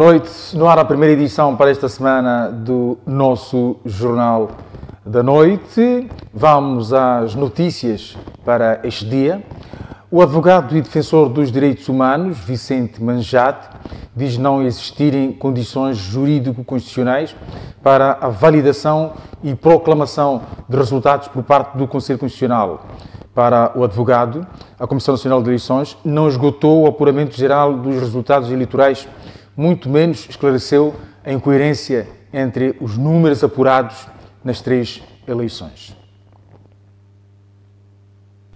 Boa noite. No ar a primeira edição para esta semana do nosso Jornal da Noite. Vamos às notícias para este dia. O advogado e defensor dos direitos humanos, Vicente Manjate, diz não existirem condições jurídico-constitucionais para a validação e proclamação de resultados por parte do Conselho Constitucional. Para o advogado, a Comissão Nacional de Eleições não esgotou o apuramento geral dos resultados eleitorais, muito menos esclareceu a incoerência entre os números apurados nas 3 eleições.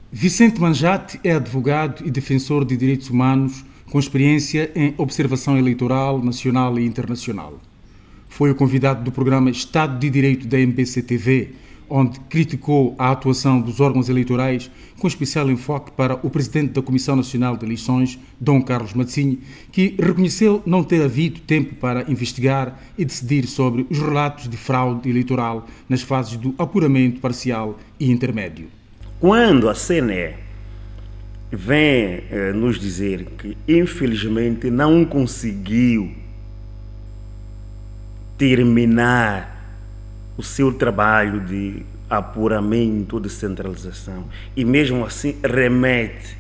Vicente Manjate é advogado e defensor de direitos humanos com experiência em observação eleitoral nacional e internacional. Foi o convidado do programa Estado de Direito da MBC-TV, onde criticou a atuação dos órgãos eleitorais com especial enfoque para o presidente da Comissão Nacional de Eleições, Dom Carlos Matsinha, que reconheceu não ter havido tempo para investigar e decidir sobre os relatos de fraude eleitoral nas fases do apuramento parcial e intermédio. Quando a CNE vem nos dizer que, infelizmente, não conseguiu terminar o seu trabalho de apuramento, de centralização, e mesmo assim remete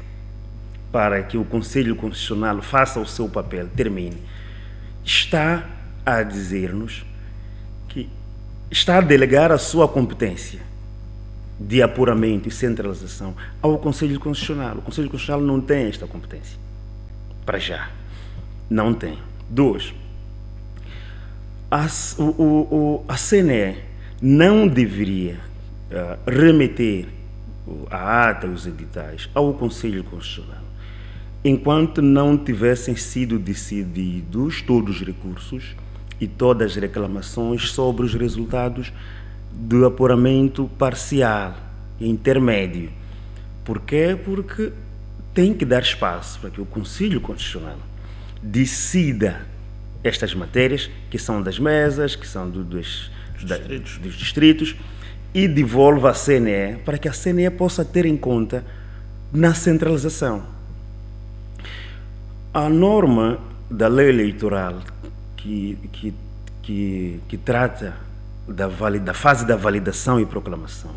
para que o Conselho Constitucional faça o seu papel, termine, está a dizer-nos que está a delegar a sua competência de apuramento e centralização ao Conselho Constitucional. O Conselho Constitucional não tem esta competência. Para já. Não tem. 2. A CNE não deveria remeter a ata e os editais ao Conselho Constitucional enquanto não tivessem sido decididos todos os recursos e todas as reclamações sobre os resultados do apuramento parcial e intermédio. Por quê? Porque tem que dar espaço para que o Conselho Constitucional decida estas matérias, que são das mesas, que são dos distritos, e devolva à CNE para que a CNE possa ter em conta na centralização. A norma da lei eleitoral que trata da fase da validação e proclamação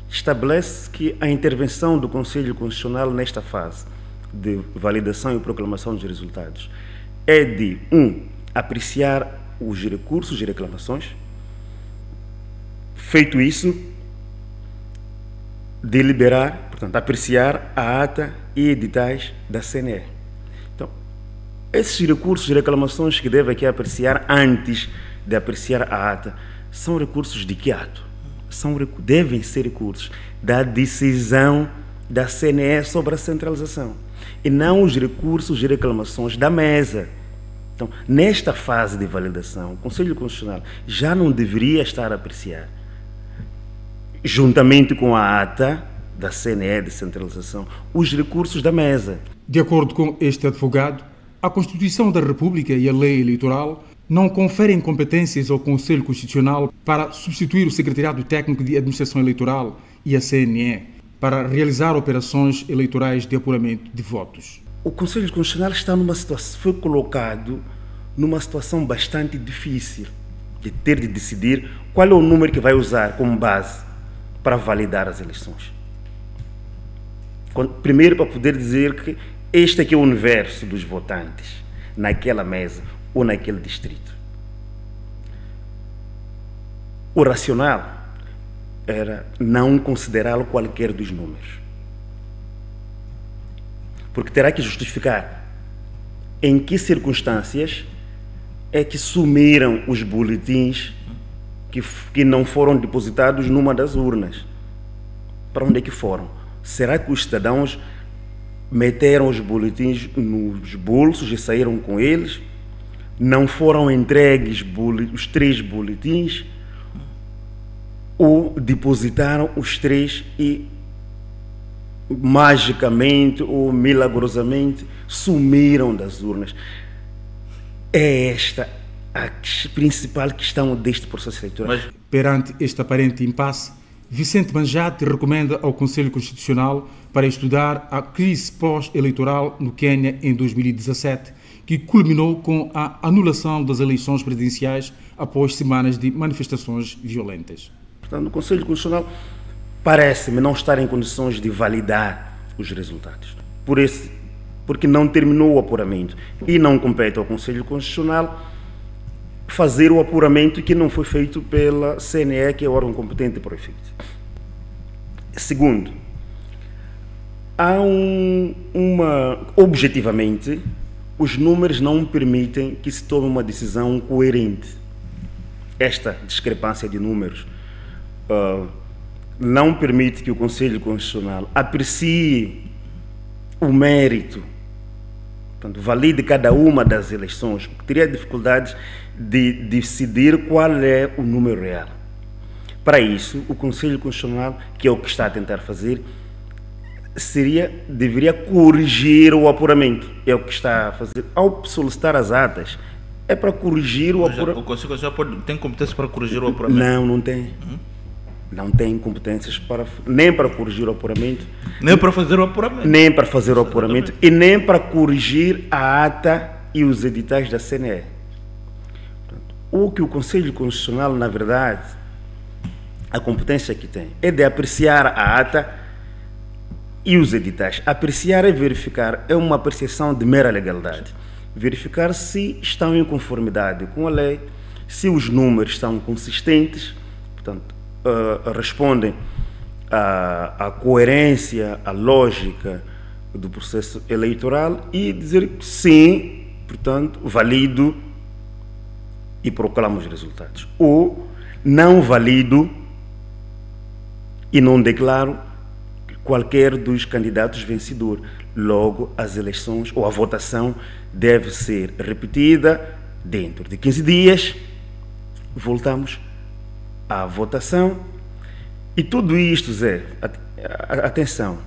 estabelece que a intervenção do Conselho Constitucional nesta fase de validação e proclamação dos resultados é de apreciar os recursos e reclamações. Feito isso, deliberar, portanto, apreciar a ata e editais da CNE. Então, esses recursos e reclamações que deve aqui apreciar antes de apreciar a ata são recursos de que ato? Devem ser recursos da decisão da CNE sobre a centralização e não os recursos e reclamações da mesa. Então, nesta fase de validação, o Conselho Constitucional já não deveria estar a apreciar, juntamente com a ata da CNE de centralização, os recursos da mesa. De acordo com este advogado, a Constituição da República e a lei eleitoral não conferem competências ao Conselho Constitucional para substituir o Secretariado Técnico de Administração Eleitoral e a CNE para realizar operações eleitorais de apuramento de votos. O Conselho Constitucional foi colocado numa situação bastante difícil de ter de decidir qual é o número que vai usar como base para validar as eleições. Primeiro, para poder dizer que este aqui é o universo dos votantes naquela mesa ou naquele distrito. O racional era não considerá-lo qualquer dos números, porque terá que justificar em que circunstâncias é que sumiram os boletins que não foram depositados numa das urnas. Para onde é que foram? Será que os cidadãos meteram os boletins nos bolsos e saíram com eles? Não foram entregues os 3 boletins? Ou depositaram os 3 e magicamente ou milagrosamente sumiram das urnas? É esta a principal questão deste processo eleitoral. Perante este aparente impasse, Vicente Manjate recomenda ao Conselho Constitucional para estudar a crise pós-eleitoral no Quênia em 2017, que culminou com a anulação das eleições presidenciais após semanas de manifestações violentas. Portanto, o Conselho Constitucional parece-me não estar em condições de validar os resultados, porque não terminou o apuramento e não compete ao Conselho Constitucional fazer o apuramento que não foi feito pela CNE, que é o órgão competente para o efeito. Segundo, há objetivamente, os números não permitem que se tome uma decisão coerente. Esta discrepância de números não permite que o Conselho Constitucional aprecie o mérito, portanto, valide cada uma das eleições, porque teria dificuldades de decidir qual é o número real. Para isso, o Conselho Constitucional, que é o que está a tentar fazer, deveria corrigir o apuramento. É o que está a fazer. Ao solicitar as atas, é para corrigir o apuramento. O Conselho Constitucional tem competências para corrigir o apuramento? Não, não tem. Não tem competências nem para corrigir o apuramento. Nem para fazer o apuramento. Nem para fazer o apuramento. E nem para corrigir a ata e os editais da CNE. O que o Conselho Constitucional, na verdade, a competência que tem é de apreciar a ata e os editais. Apreciar é verificar, é uma apreciação de mera legalidade. Verificar se estão em conformidade com a lei, se os números estão consistentes, portanto, respondem à coerência, à lógica do processo eleitoral e dizer que sim, portanto, valido e proclamo os resultados. Ou não valido e não declaro qualquer dos candidatos vencedor. Logo, as eleições ou a votação deve ser repetida dentro de 15 dias. Voltamos à votação. E tudo isto, Zé, atenção,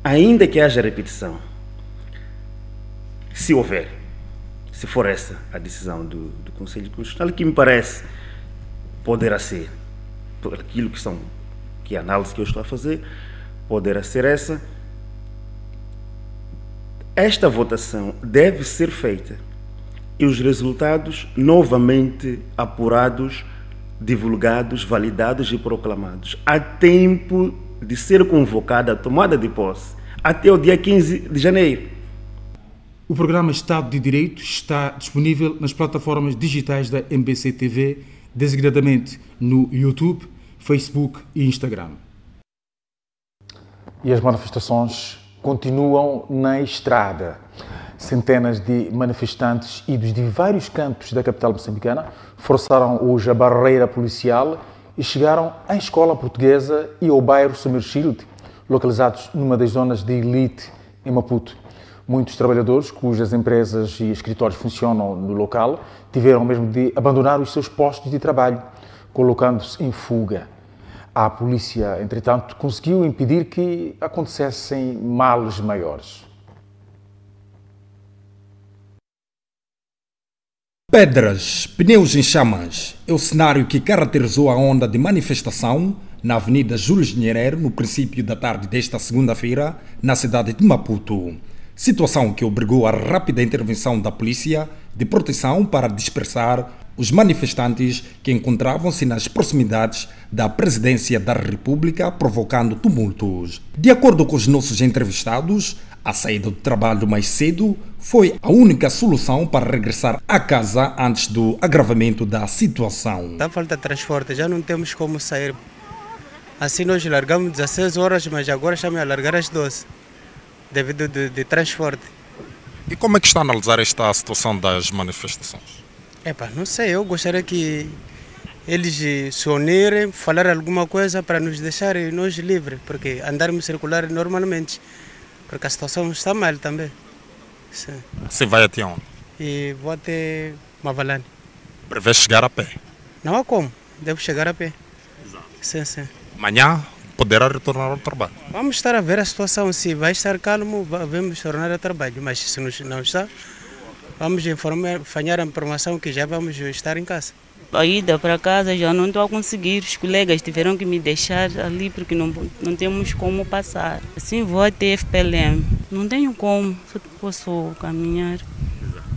ainda que haja repetição, se houver, se for essa a decisão do Conselho Constitucional, que me parece poderá ser, por aquilo que a análise que eu estou a fazer, poderá ser essa, esta votação deve ser feita e os resultados novamente apurados, divulgados, validados e proclamados, a tempo de ser convocada a tomada de posse, até o dia 15 de janeiro. O programa Estado de Direito está disponível nas plataformas digitais da MBC TV, designadamente no YouTube, Facebook e Instagram. E as manifestações continuam na estrada. Centenas de manifestantes idos de vários cantos da capital moçambicana forçaram hoje a barreira policial e chegaram à escola portuguesa e ao bairro Somerchild, localizados numa das zonas de elite em Maputo. Muitos trabalhadores, cujas empresas e escritórios funcionam no local, tiveram mesmo de abandonar os seus postos de trabalho, colocando-se em fuga. A polícia, entretanto, conseguiu impedir que acontecessem males maiores. Pedras, pneus em chamas é o cenário que caracterizou a onda de manifestação na Avenida Júlio Nyerere no princípio da tarde desta segunda-feira, na cidade de Maputo. Situação que obrigou a rápida intervenção da polícia de proteção para dispersar os manifestantes que encontravam-se nas proximidades da presidência da República, provocando tumultos. De acordo com os nossos entrevistados, a saída do trabalho mais cedo foi a única solução para regressar a casa antes do agravamento da situação. Dá falta de transporte, já não temos como sair. Assim nós largamos 16 horas, mas agora estamos a largar às 12. Devido de transporte. E como é que está a analisar esta situação das manifestações? Não sei, eu gostaria que eles se unirem, falar alguma coisa para nos deixarem nós livres, porque andarmos circular normalmente, porque a situação está mal também. Sim. Você vai até onde? E vou até Mavalane. Prevê chegar a pé? Não há como, devo chegar a pé. Exato. Sim, sim. Amanhã poderá retornar ao trabalho? Vamos estar a ver a situação, se vai estar calmo, vamos tornar ao trabalho, mas se não está, vamos apanhar a informação que já vamos estar em casa. A ida para casa já não estou a conseguir. Os colegas tiveram que me deixar ali porque não temos como passar. Assim vou até FPLM. Não tenho como, só posso caminhar.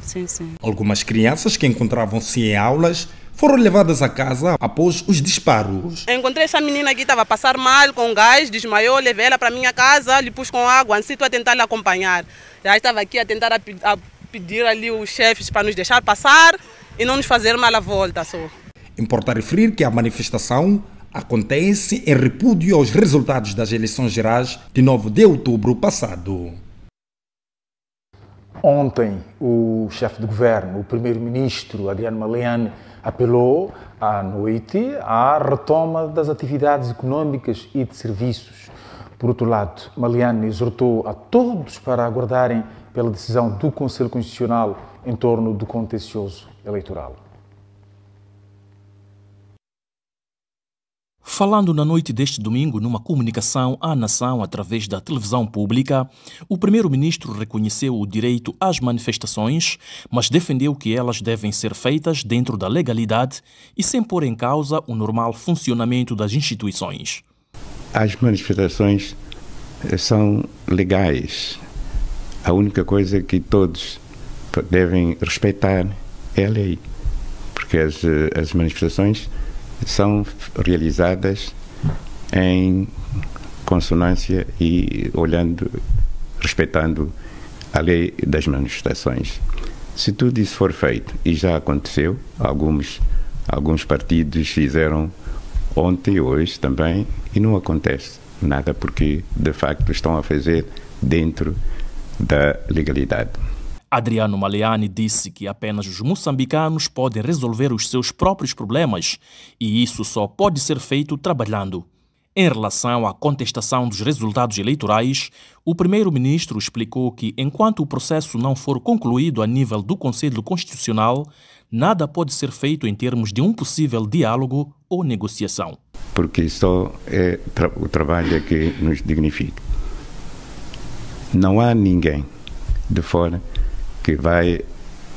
Sim. Algumas crianças que encontravam-se em aulas foram levadas a casa após os disparos. Eu encontrei essa menina que estava a passar mal com gás, desmaiou, levei ela para minha casa, lhe pus com água, assim estou a tentar lhe acompanhar. Já estava aqui a tentar a pedir ali os chefes para nos deixar passar e não nos fazer mal à volta só. Importa referir que a manifestação acontece em repúdio aos resultados das eleições gerais de 9 de outubro passado. Ontem, o chefe de governo, o primeiro-ministro Adriano Maleane, apelou à noite à retoma das atividades econômicas e de serviços. Por outro lado, Maleane exortou a todos para aguardarem pela decisão do Conselho Constitucional em torno do contencioso eleitoral. Falando na noite deste domingo numa comunicação à nação através da televisão pública, o primeiro-ministro reconheceu o direito às manifestações, mas defendeu que elas devem ser feitas dentro da legalidade e sem pôr em causa o normal funcionamento das instituições. As manifestações são legais. A única coisa que todos devem respeitar é a lei, porque as manifestações são realizadas em consonância e respeitando a lei das manifestações. Se tudo isso for feito, e já aconteceu, alguns partidos fizeram ontem e hoje também, e não acontece nada porque, de facto, estão a fazer dentro da legalidade. Adriano Maleane disse que apenas os moçambicanos podem resolver os seus próprios problemas e isso só pode ser feito trabalhando. Em relação à contestação dos resultados eleitorais, o primeiro-ministro explicou que, enquanto o processo não for concluído a nível do Conselho Constitucional, nada pode ser feito em termos de um possível diálogo ou negociação. Porque só é o trabalho que nos dignifica. Não há ninguém de fora que vai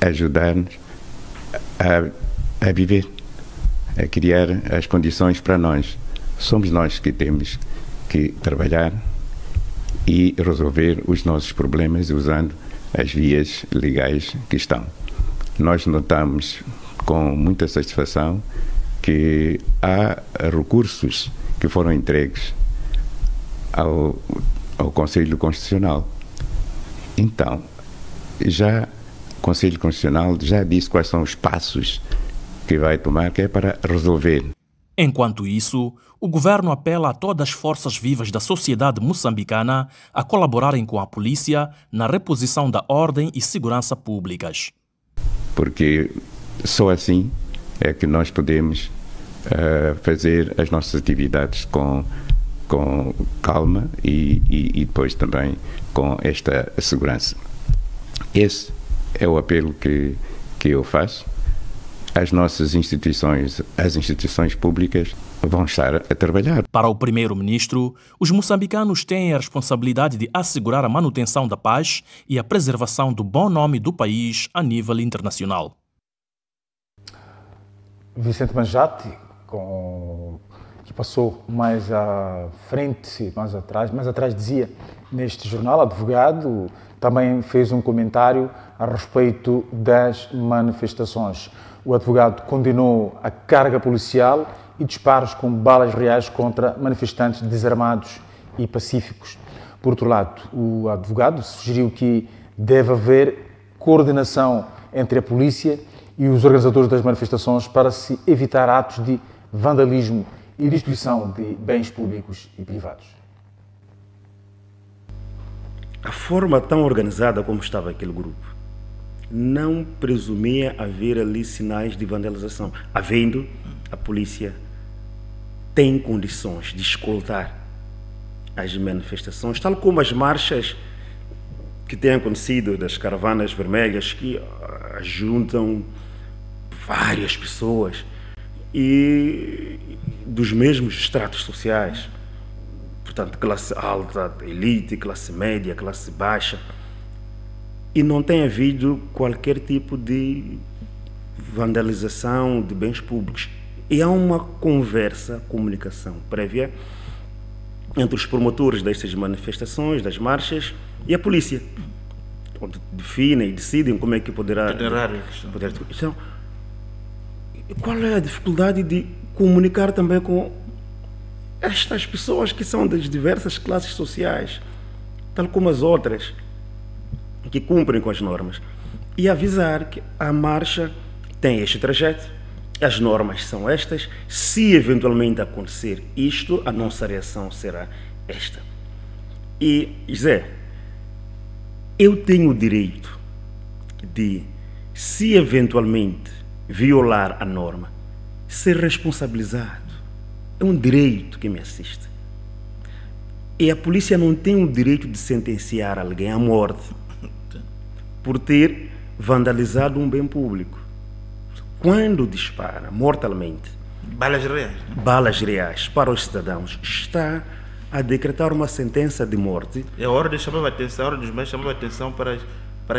ajudar-nos a viver, a criar as condições para nós. Somos nós que temos que trabalhar e resolver os nossos problemas usando as vias legais que estão. Nós notamos com muita satisfação que há recursos que foram entregues ao Conselho Constitucional. Então, o Conselho Constitucional já disse quais são os passos que vai tomar, que é para resolver. Enquanto isso, o governo apela a todas as forças vivas da sociedade moçambicana a colaborarem com a polícia na reposição da ordem e segurança públicas. Porque só assim é que nós podemos fazer as nossas atividades com calma e depois também com esta segurança. Esse é o apelo que eu faço. As nossas instituições, as instituições públicas vão estar a trabalhar. Para o primeiro-ministro, os moçambicanos têm a responsabilidade de assegurar a manutenção da paz e a preservação do bom nome do país a nível internacional. Vicente Manjate, que passou mais à frente, mais atrás dizia, neste jornal, advogado, também fez um comentário a respeito das manifestações. O advogado condenou a carga policial e disparos com balas reais contra manifestantes desarmados e pacíficos. Por outro lado, o advogado sugeriu que deve haver coordenação entre a polícia e os organizadores das manifestações para se evitar atos de vandalismo e destruição de bens públicos e privados. A forma tão organizada como estava aquele grupo não presumia haver ali sinais de vandalização. Havendo, a polícia tem condições de escoltar as manifestações, tal como as marchas que têm acontecido das caravanas vermelhas, que juntam várias pessoas e dos mesmos estratos sociais, portanto, classe alta, elite, classe média, classe baixa, e não tem havido qualquer tipo de vandalização de bens públicos. E há uma conversa, comunicação prévia entre os promotores destas manifestações, das marchas, e a polícia, onde definem e decidem como é que poderá... Então, qual é a dificuldade de comunicar também com estas pessoas que são das diversas classes sociais, tal como as outras, que cumprem com as normas, e avisar que a marcha tem este trajeto, as normas são estas, se eventualmente acontecer isto, a nossa reação será esta. E, Zé, eu tenho o direito de, se eventualmente violar a norma, ser responsabilizado. É um direito que me assiste. E a polícia não tem o direito de sentenciar alguém à morte por ter vandalizado um bem público. Quando dispara mortalmente balas reais para os cidadãos, está a decretar uma sentença de morte. É hora de chamar a atenção, a hora dos meios chamar a atenção para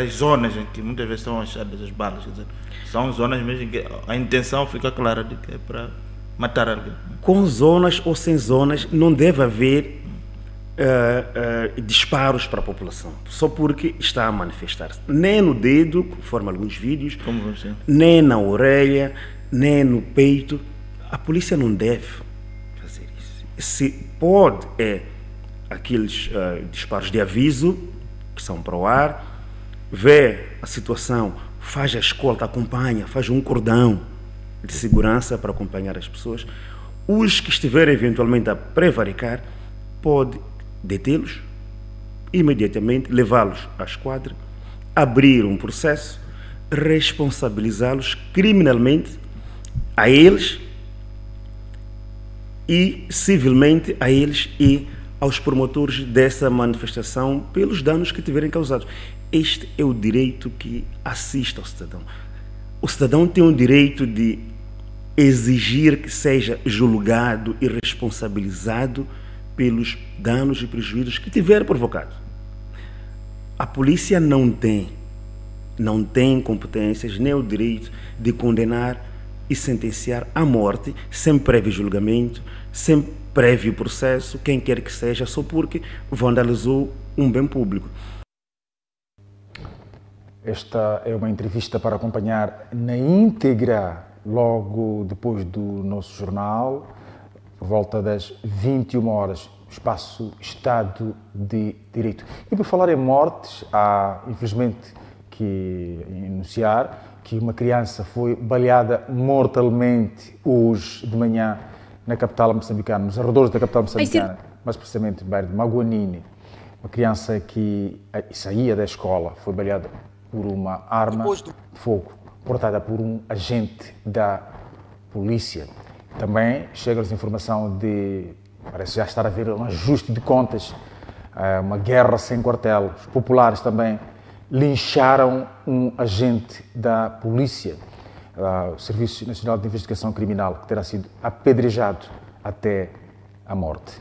as zonas em que muitas vezes são achadas as balas. Quer dizer, são zonas mesmo em que a intenção fica clara de que é para matar alguém. Com zonas ou sem zonas, não deve haver disparos para a população, só porque está a manifestar-se. Nem no dedo, conforme alguns vídeos, nem na orelha, nem no peito. A polícia não deve fazer isso. Se pode, aqueles disparos de aviso, que são para o ar, vê a situação, faz a escolta, acompanha, faz um cordão de segurança para acompanhar as pessoas. Os que estiverem eventualmente a prevaricar, pode detê-los, imediatamente levá-los à esquadra, abrir um processo, responsabilizá-los criminalmente a eles e civilmente a eles e aos promotores dessa manifestação pelos danos que tiverem causados. Este é o direito que assiste ao cidadão. O cidadão tem o direito de exigir que seja julgado e responsabilizado pelos danos e prejuízos que tiver provocado. A polícia não tem competências nem o direito de condenar e sentenciar à morte sem prévio julgamento, sem prévio processo, quem quer que seja, só porque vandalizou um bem público. Esta é uma entrevista para acompanhar na íntegra logo depois do nosso jornal, por volta das 21 horas, espaço Estado de Direito. E por falar em mortes, há infelizmente que anunciar que uma criança foi baleada mortalmente hoje de manhã na capital moçambicana, nos arredores da capital moçambicana, mais precisamente no bairro de Maguanini. Uma criança que saía da escola foi baleada por uma arma de fogo portada por um agente da polícia. Também chega-nos informação de, parece já estar a haver um ajuste de contas, uma guerra sem quartel. Os populares também lincharam um agente da polícia, o Serviço Nacional de Investigação Criminal, que terá sido apedrejado até a morte.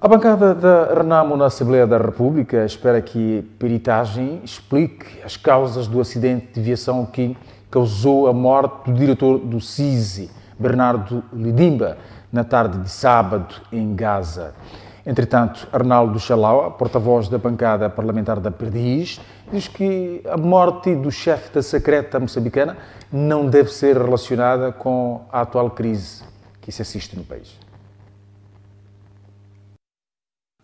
A bancada da Renamo na Assembleia da República espera que peritagem explique as causas do acidente de viação que causou a morte do diretor do CISI, Bernardo Lidimba, na tarde de sábado, em Gaza. Entretanto, Arnaldo Chalaua, porta-voz da bancada parlamentar da Perdiz, diz que a morte do chefe da secreta moçambicana não deve ser relacionada com a atual crise que se assiste no país.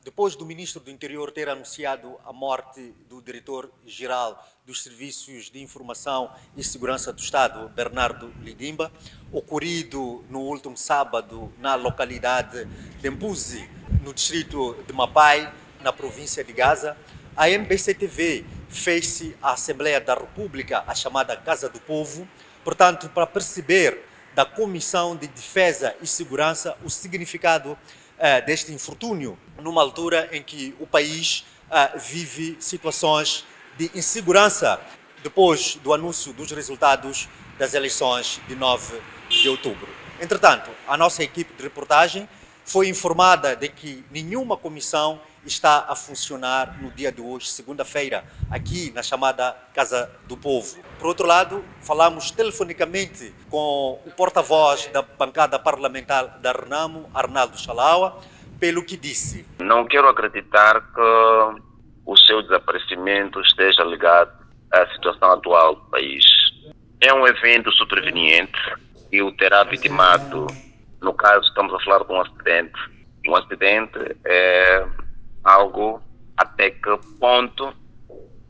Depois do Ministro do Interior ter anunciado a morte do Diretor-Geral dos Serviços de Informação e Segurança do Estado, Bernardo Lidimba, ocorrido no último sábado na localidade de Mbuzi, no distrito de Mapai, na província de Gaza, a MBC-TV fez-se à Assembleia da República, a chamada Casa do Povo, portanto, para perceber da Comissão de Defesa e Segurança o significado deste infortúnio, numa altura em que o país vive situações de insegurança depois do anúncio dos resultados das eleições de 9 de outubro. Entretanto, a nossa equipe de reportagem foi informada de que nenhuma comissão está a funcionar no dia de hoje, segunda-feira, aqui na chamada Casa do Povo. Por outro lado, falamos telefonicamente com o porta-voz da bancada parlamentar da Renamo, Arnaldo Chalaua, pelo que disse: não quero acreditar que o seu desaparecimento esteja ligado à situação atual do país. É um evento sobreveniente e o terá vitimado. No caso, estamos a falar de um acidente. Um acidente é algo até que ponto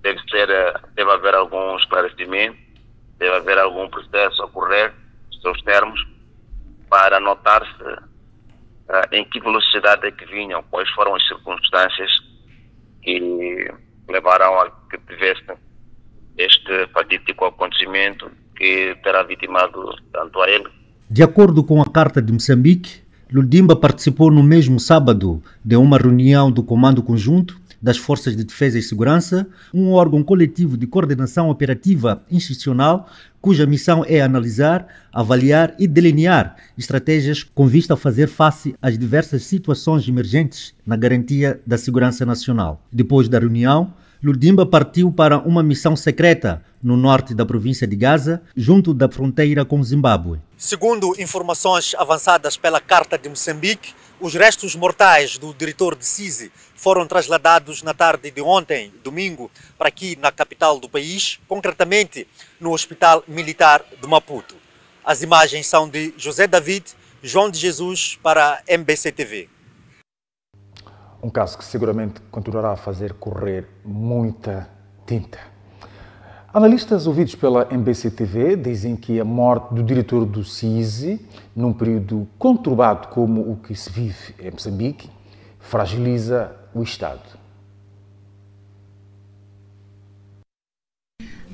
deve haver algum esclarecimento, deve haver algum processo a ocorrer, os seus termos, para notar-se em que velocidade é que vinham, quais foram as circunstâncias que levaram a que tivesse este fatídico acontecimento que terá vitimado tanto a ele. De acordo com a Carta de Moçambique, Ludimba participou no mesmo sábado de uma reunião do Comando Conjunto das Forças de Defesa e Segurança, um órgão coletivo de coordenação operativa institucional cuja missão é analisar, avaliar e delinear estratégias com vista a fazer face às diversas situações emergentes na garantia da segurança nacional. Depois da reunião, Ludimba partiu para uma missão secreta no norte da província de Gaza, junto da fronteira com Zimbábue. Segundo informações avançadas pela Carta de Moçambique, os restos mortais do diretor de CISI foram trasladados na tarde de ontem, domingo, para aqui na capital do país, concretamente no Hospital Militar de Maputo. As imagens são de José David, João de Jesus para a MBC TV. Um caso que seguramente continuará a fazer correr muita tinta. Analistas ouvidos pela MBC TV dizem que a morte do diretor do CISI, num período conturbado como o que se vive em Moçambique, fragiliza o Estado.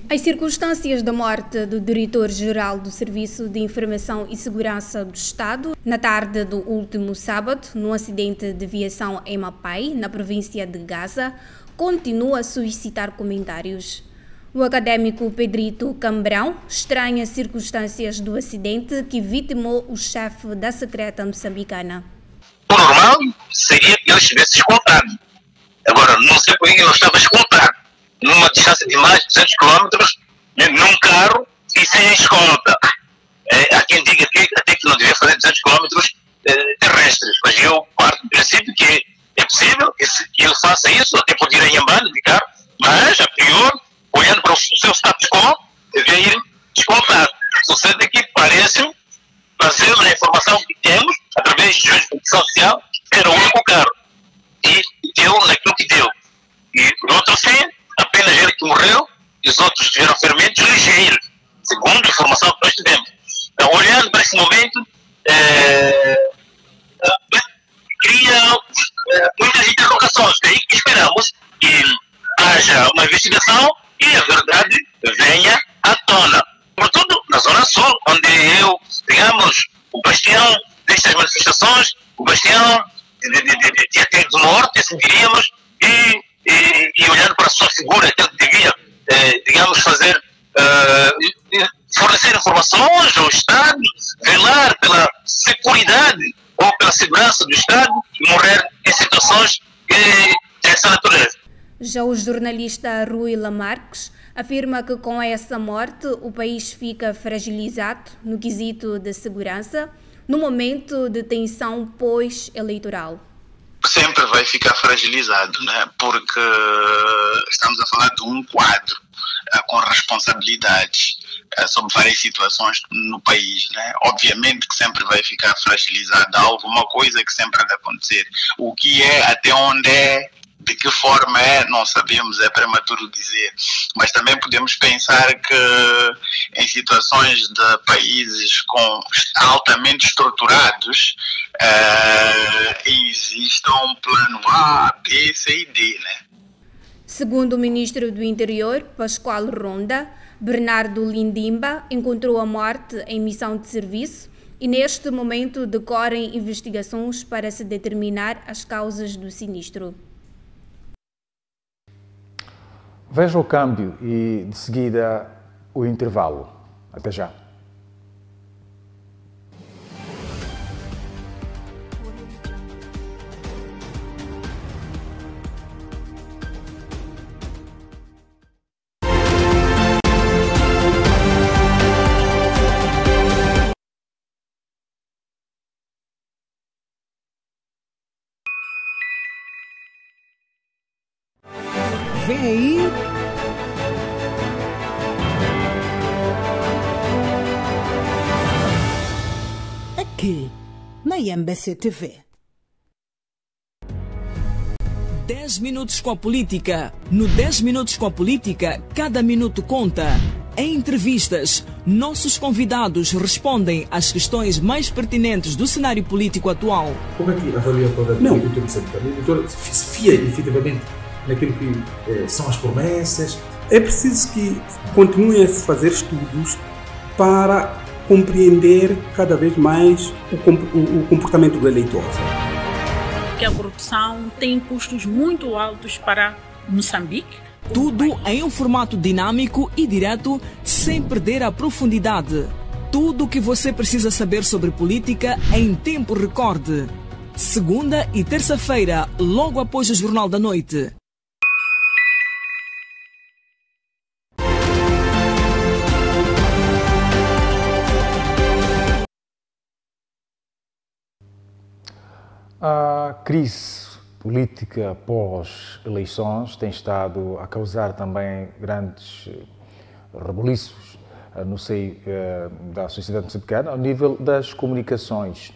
As circunstâncias da morte do diretor-geral do Serviço de Informação e Segurança do Estado, na tarde do último sábado, num acidente de viação em Mapai, na província de Gaza, continua a suscitar comentários. O académico Pedrito Cambrão estranha as circunstâncias do acidente que vitimou o chefe da secreta moçambicana. O normal seria que ele estivesse escoltado. Agora, não sei por que ele estava escoltado. Numa distância de mais de 200 km, num carro e sem escolta. Há quem diga que até que não devia fazer 200 km terrestres, mas eu parto do princípio que é possível que ele faça isso, até pode ir em Yambane de carro, mas, a priori, olhando para o seu status quo, devia ir escoltado. Sucede que parece, baseado na informação que temos, através de justiça social, era o único carro. E deu naquilo que deu. E, por outro fim, apenas ele que morreu e os outros tiveram ferimentos ligeiros, segundo a informação que nós tivemos. Então, olhando para esse momento, cria muitas interrogações. Daí que esperamos que haja uma investigação e a verdade venha à tona. Sobretudo na Zona Sul, onde digamos, o bastião destas manifestações, o bastião até do Norte, assim diríamos, e olhando para a sua figura, que ele devia, digamos, fazer, fornecer informações ao Estado, velar pela seguridade ou pela segurança do Estado e morrer em situações dessa natureza. Já o jornalista Rui Lamarques afirma que com essa morte o país fica fragilizado no quesito de segurança no momento de tensão pós-eleitoral. Sempre vai ficar fragilizado, né? Porque estamos a falar de um quadro com responsabilidades sobre várias situações no país, né? Obviamente que sempre vai ficar fragilizado, há alguma coisa que sempre há de acontecer. O que é, até onde é, de que forma é, não sabemos, é prematuro dizer. Mas também podemos pensar que em situações de países altamente estruturados, existe um plano A, B, C e D, né? Segundo o ministro do Interior, Pascoal Ronda, Bernardo Lindimba encontrou a morte em missão de serviço e neste momento decorrem investigações para se determinar as causas do sinistro. Veja o câmbio e, de seguida, o intervalo. Até já. Aqui, na MBC TV. 10 minutos com a política. No 10 minutos com a política, cada minuto conta. Em entrevistas, nossos convidados respondem às questões mais pertinentes do cenário político atual. Como é que avalia toda a eleitor moçambicano? O eleitor se fia efetivamente naquilo que são as promessas? É preciso que continuem a se fazer estudos para compreender cada vez mais o comportamento do eleitor. Que a corrupção tem custos muito altos para Moçambique. Tudo em um formato dinâmico e direto, sem perder a profundidade. Tudo o que você precisa saber sobre política em tempo recorde. Segunda e terça-feira, logo após o Jornal da Noite. A crise política pós-eleições tem estado a causar também grandes rebuliços no seio da sociedade moçambicana ao nível das comunicações.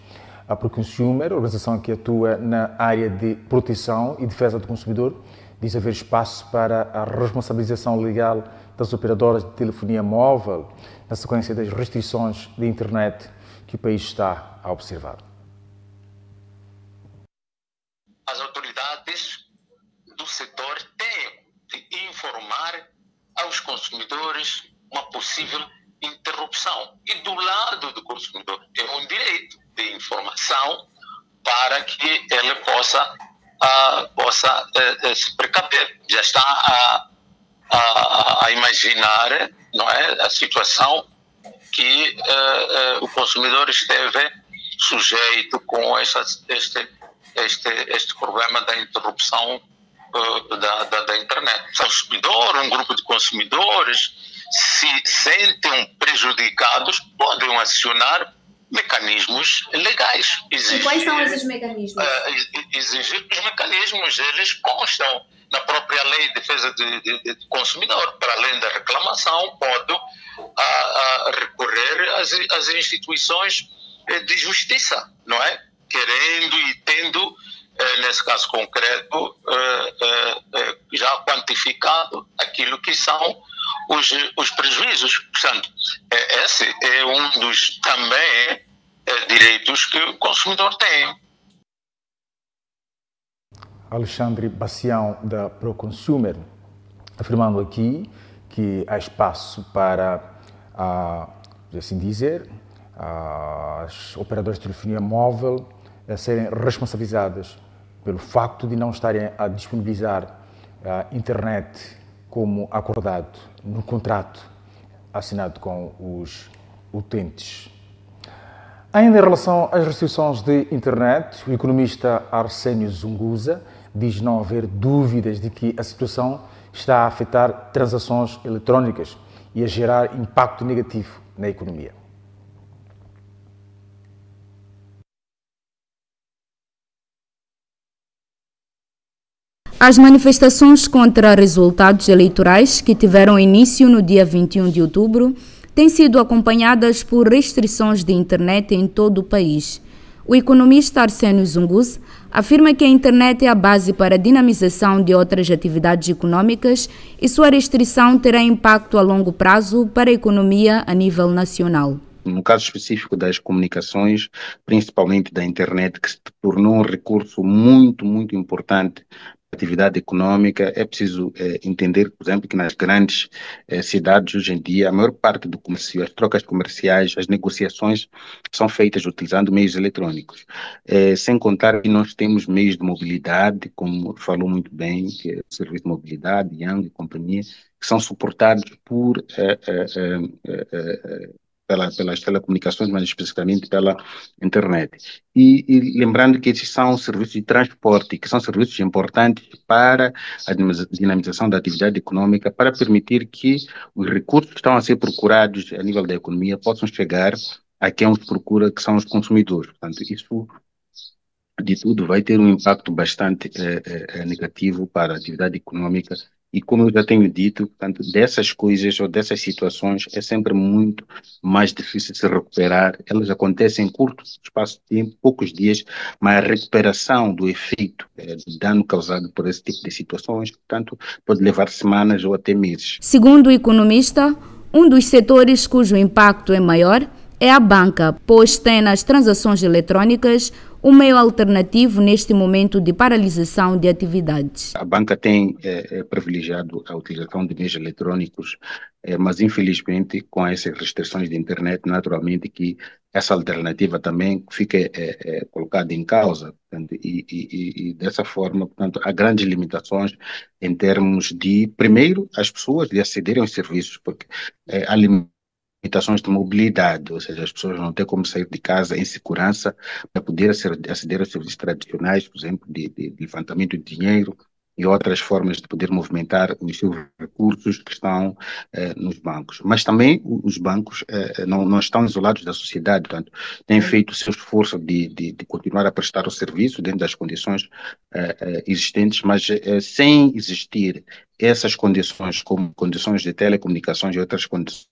A ProConsumer, a organização que atua na área de proteção e defesa do consumidor, diz haver espaço para a responsabilização legal das operadoras de telefonia móvel na sequência das restrições de internet que o país está a observar. As autoridades do setor têm de informar aos consumidores uma possível interrupção. E do lado do consumidor tem um direito de informação para que ele possa se precaver. Já está a imaginar, não é, a situação que o consumidor esteve sujeito com este problema da interrupção da internet. Um grupo de consumidores se sentem prejudicados, podem acionar mecanismos legais. E quais são esses mecanismos? Exigir os mecanismos, eles constam na própria lei de defesa do consumidor. Para além da reclamação, pode recorrer às instituições de justiça, não é? Querendo e tendo, nesse caso concreto, já quantificado aquilo que são os prejuízos. Portanto, esse é um dos também direitos que o consumidor tem. Alexandre Bacião, da ProConsumer, afirmando aqui que há espaço para, assim dizer, as operadoras de telefonia móvel a serem responsabilizadas pelo facto de não estarem a disponibilizar a internet como acordado no contrato assinado com os utentes. Ainda em relação às restrições de internet, o economista Arsénio Zunguza diz não haver dúvidas de que a situação está a afetar transações eletrónicas e a gerar impacto negativo na economia. As manifestações contra resultados eleitorais que tiveram início no dia 21 de outubro têm sido acompanhadas por restrições de internet em todo o país. O economista Arsénio Zunguza afirma que a internet é a base para a dinamização de outras atividades econômicas e sua restrição terá impacto a longo prazo para a economia a nível nacional. No caso específico das comunicações, principalmente da internet, que se tornou um recurso muito importante atividade econômica, é preciso entender, por exemplo, que nas grandes cidades hoje em dia, a maior parte do comércio, as trocas comerciais, as negociações são feitas utilizando meios eletrônicos. Sem contar que nós temos meios de mobilidade, como falou muito bem, que é o Serviço de Mobilidade, Yang e companhia, que são suportados por pelas telecomunicações, mas especificamente pela internet. E lembrando que esses são serviços de transporte, que são serviços importantes para a dinamização da atividade econômica, para permitir que os recursos que estão a ser procurados a nível da economia possam chegar a quem os procura, que são os consumidores. Portanto, isso, de tudo, vai ter um impacto bastante negativo para a atividade econômica E como eu já tenho dito, portanto, dessas coisas ou dessas situações é sempre muito mais difícil de se recuperar. Elas acontecem em curto espaço de tempo, poucos dias, mas a recuperação do efeito do dano causado por esse tipo de situações, portanto, pode levar semanas ou até meses. Segundo o economista, um dos setores cujo impacto é maior é a banca, pois tem nas transações eletrônicas um meio alternativo neste momento de paralisação de atividades. A banca tem privilegiado a utilização de meios eletrônicos, mas infelizmente com essas restrições de internet, naturalmente que essa alternativa também fica colocada em causa. Portanto, e dessa forma, portanto, há grandes limitações em termos de, primeiro, as pessoas de acederem aos serviços, porque há limitações de mobilidade, ou seja, as pessoas não têm como sair de casa em segurança para poder aceder aos serviços tradicionais, por exemplo, de levantamento de dinheiro e outras formas de poder movimentar os seus recursos que estão nos bancos. Mas também os bancos não estão isolados da sociedade, portanto, têm feito o seu esforço de continuar a prestar o serviço dentro das condições existentes, mas sem existir essas condições, como condições de telecomunicações e outras condições,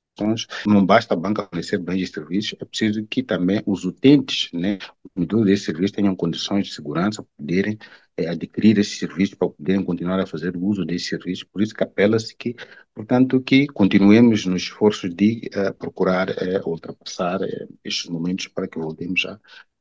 não basta a banca fornecer bens e serviços, é preciso que também os utentes, né, os consumidores desses serviços tenham condições de segurança para poderem adquirir esses serviços, para poderem continuar a fazer o uso desses serviços. Por isso que apela-se que, portanto, que continuemos nos esforços de procurar ultrapassar estes momentos para que voltemos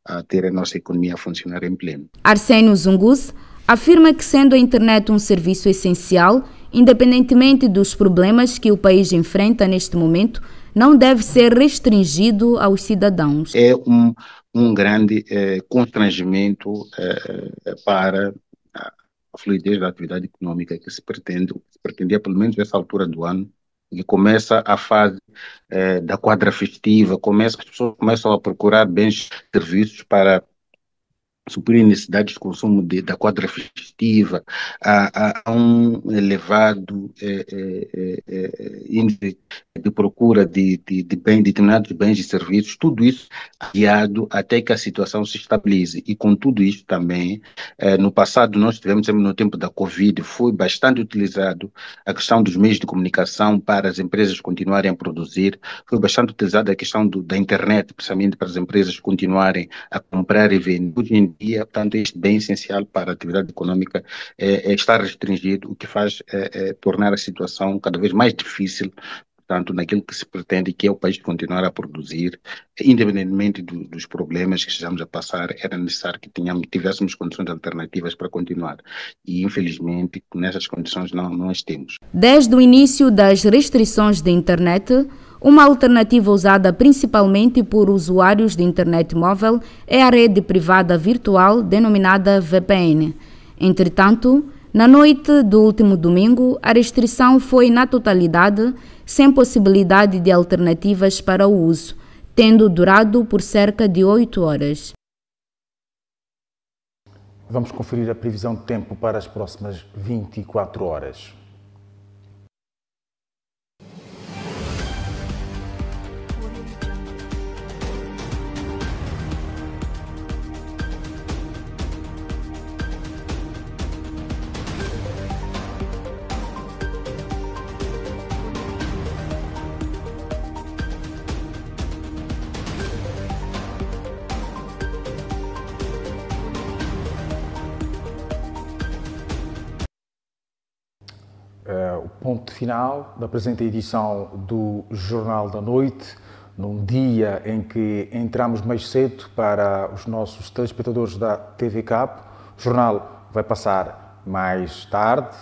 a ter a nossa economia a funcionar em pleno. Arsénio Zungus afirma que, sendo a internet um serviço essencial, independentemente dos problemas que o país enfrenta neste momento, não deve ser restringido aos cidadãos. É um grande constrangimento para a fluidez da atividade econômica que se pretendia pelo menos nessa altura do ano, que começa a fase da quadra festiva, as pessoas começam a procurar bens e serviços para suprir necessidades de consumo da quadra festiva, há um elevado índice de procura de determinados bens e serviços, tudo isso guiado até que a situação se estabilize. E com tudo isso também, no passado nós tivemos, no tempo da Covid, foi bastante utilizado a questão dos meios de comunicação para as empresas continuarem a produzir, foi bastante utilizada a questão da internet, precisamente para as empresas continuarem a comprar e vender. Hoje em dia, portanto, este bem essencial para a atividade econômica está restringido, o que faz tornar a situação cada vez mais difícil, portanto, naquilo que se pretende, que é o país continuar a produzir, independentemente dos problemas que estejamos a passar, era necessário que tivéssemos condições alternativas para continuar. E, infelizmente, nessas condições não as temos. Desde o início das restrições de internet, uma alternativa usada principalmente por usuários de internet móvel é a rede privada virtual denominada VPN. Entretanto, na noite do último domingo, a restrição foi na totalidade, sem possibilidade de alternativas para o uso, tendo durado por cerca de 8 horas. Vamos conferir a previsão de tempo para as próximas 24 horas. O ponto final da presente edição do Jornal da Noite, num dia em que entramos mais cedo para os nossos telespectadores da TV Cabo. O jornal vai passar mais tarde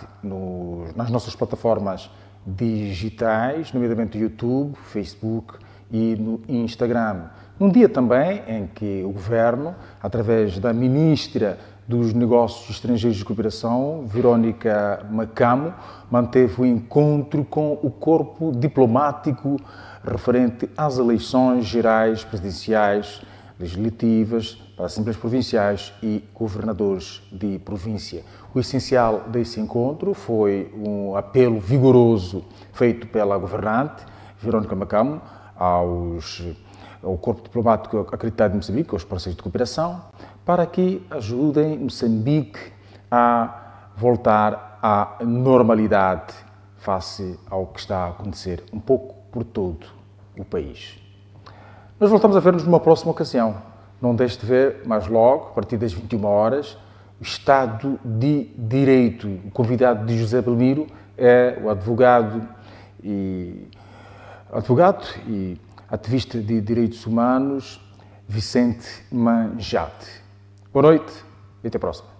nas nossas plataformas digitais, nomeadamente YouTube, Facebook e no Instagram. Num dia também em que o Governo, através da Ministra dos Negócios Estrangeiros de Cooperação, Verónica Macamo, manteve o encontro com o corpo diplomático referente às eleições gerais, presidenciais, legislativas, para assembleias provinciais e governadores de província. O essencial desse encontro foi um apelo vigoroso feito pela governante, Verónica Macamo, ao corpo diplomático acreditado em Moçambique, aos parceiros de cooperação, para que ajudem Moçambique a voltar à normalidade face ao que está a acontecer um pouco por todo o país. Nós voltamos a ver-nos numa próxima ocasião. Não deixe de ver, mais logo, a partir das 21 horas, o Estado de Direito. O convidado de José Belmiro é o advogado e ativista de direitos humanos Vicente Manjate. Boa noite e até a próxima.